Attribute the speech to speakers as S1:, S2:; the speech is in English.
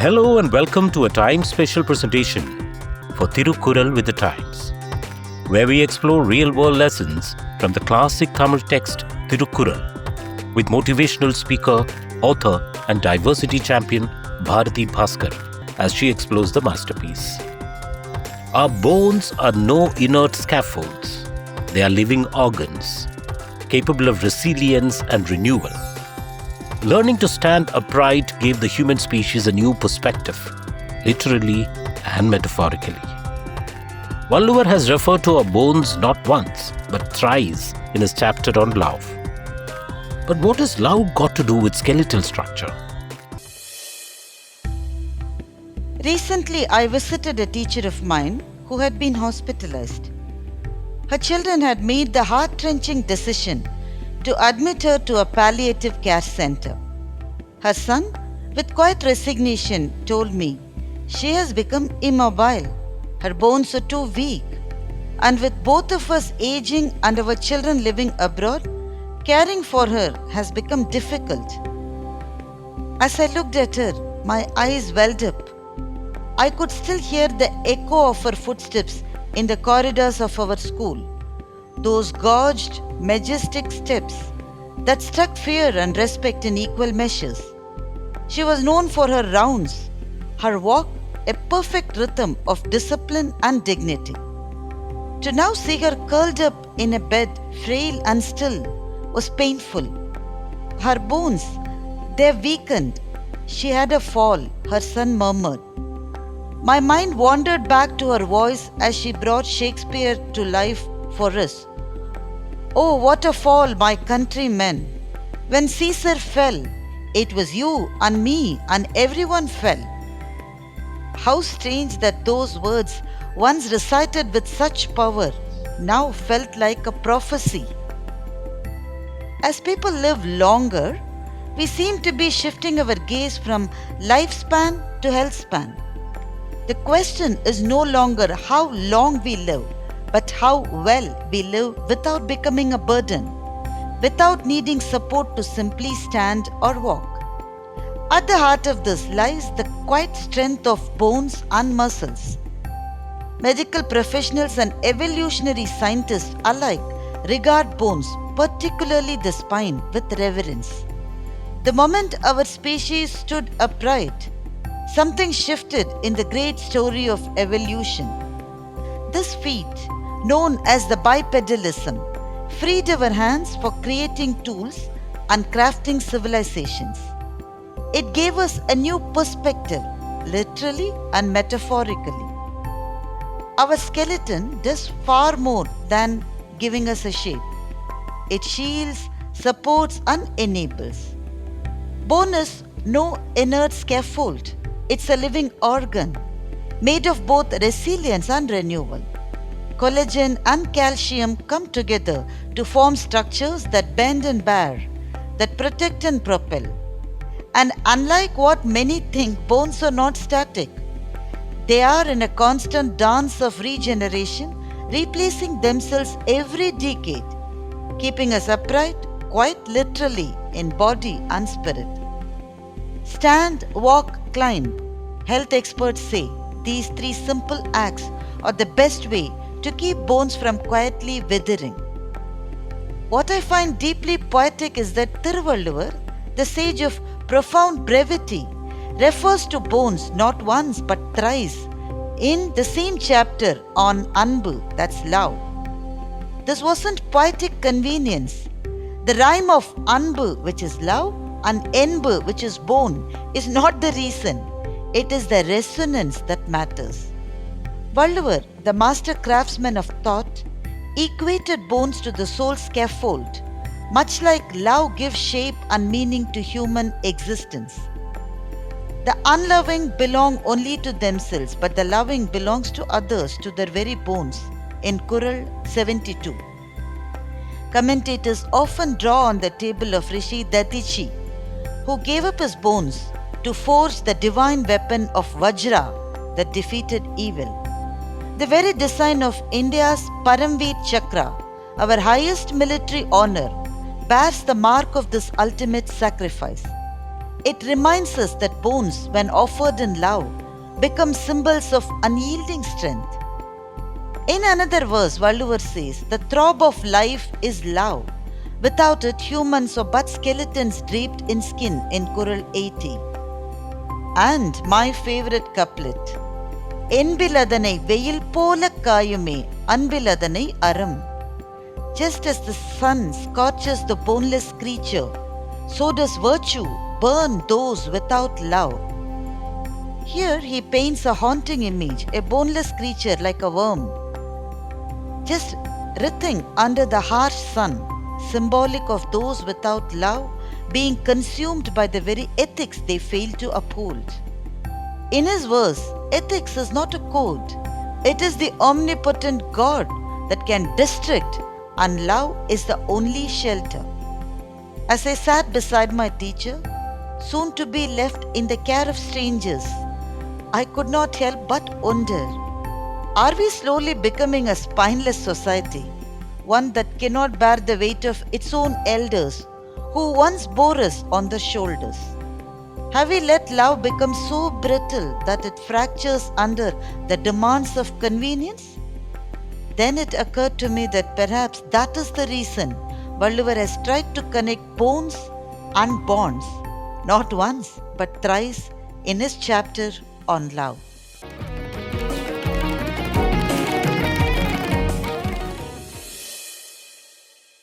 S1: Hello and welcome to a Times special presentation for Thirukkural with the Times, where we explore real-world lessons from the classic Tamil text Thirukkural with motivational speaker, author and diversity champion Bharathi Baskar as she explores the masterpiece. Our bones are no inert scaffolds. They are living organs, capable of resilience and renewal. Learning to stand upright gave the human species a new perspective, literally and metaphorically. Thiruvalluvar has referred to our bones not once, but thrice in his chapter on love. But what has love got to do with skeletal structure?
S2: Recently, I visited a teacher of mine who had been hospitalized. Her children had made the heart-wrenching decision to admit her to a palliative care center. Her son, with quiet resignation, told me she has become immobile. Her bones are too weak. And with both of us aging and our children living abroad, caring for her has become difficult. As I looked at her, my eyes welled up. I could still hear the echo of her footsteps in the corridors of our school. Those gorged, majestic steps that struck fear and respect in equal measures. She was known for her rounds, her walk a perfect rhythm of discipline and dignity. To now see her curled up in a bed, frail and still, was painful. Her bones, they weakened. She had a fall, her son murmured. My mind wandered back to her voice as she brought Shakespeare to life for us. Oh, what a fall, my countrymen! When Caesar fell, it was you and me and everyone fell. How strange that those words, once recited with such power, now felt like a prophecy. As people live longer, we seem to be shifting our gaze from lifespan to health span. The question is no longer how long we live, but how well we live without becoming a burden, without needing support to simply stand or walk. At the heart of this lies the quiet strength of bones and muscles. Medical professionals and evolutionary scientists alike regard bones, particularly the spine, with reverence. The moment our species stood upright, something shifted in the great story of evolution. This feat, known as the bipedalism, freed our hands for creating tools and crafting civilizations. It gave us a new perspective, literally and metaphorically. Our skeleton does far more than giving us a shape. It shields, supports, and enables. Bone is no inert scaffold. It's a living organ, made of both resilience and renewal. Collagen and calcium come together to form structures that bend and bear, that protect and propel. And unlike what many think, bones are not static. They are in a constant dance of regeneration, replacing themselves every decade, keeping us upright, quite literally, in body and spirit. Stand, walk, climb. Health experts say these three simple acts are the best way to keep bones from quietly withering. What I find deeply poetic is that Thiruvalluvar, the sage of profound brevity, refers to bones not once but thrice in the same chapter on Anbu, that's love. This wasn't poetic convenience. The rhyme of Anbu, which is love, and Enbi, which is bone, is not the reason. It is the resonance that matters. Valluvar, the master craftsman of thought, equated bones to the soul's scaffold, much like love gives shape and meaning to human existence. The unloving belong only to themselves, but the loving belongs to others, to their very bones, in Kural 72. Commentators often draw on the table of Rishi Dadichi, who gave up his bones to forge the divine weapon of Vajra that defeated evil. The very design of India's Paramveer Chakra, our highest military honor, bears the mark of this ultimate sacrifice. It reminds us that bones, when offered in love, become symbols of unyielding strength. In another verse, Valluvar says, "The throb of life is love. Without it, humans are but skeletons draped in skin," in Kural 80. And my favorite couplet, "Enbi Ladhanai veyyilpolak kaayume, Anbi Ladhanai Aram." Just as the sun scorches the boneless creature, so does virtue burn those without love. Here he paints a haunting image, a boneless creature like a worm, just writhing under the harsh sun, symbolic of those without love being consumed by the very ethics they fail to uphold. In his verse, ethics is not a code, it is the omnipotent God that can distract, and love is the only shelter. As I sat beside my teacher, soon to be left in the care of strangers, I could not help but wonder, are we slowly becoming a spineless society, one that cannot bear the weight of its own elders who once bore us on the shoulders? Have we let love become so brittle that it fractures under the demands of convenience? Then it occurred to me that perhaps that is the reason Valluvar has tried to connect bones and bonds, not once but thrice, in his chapter on love.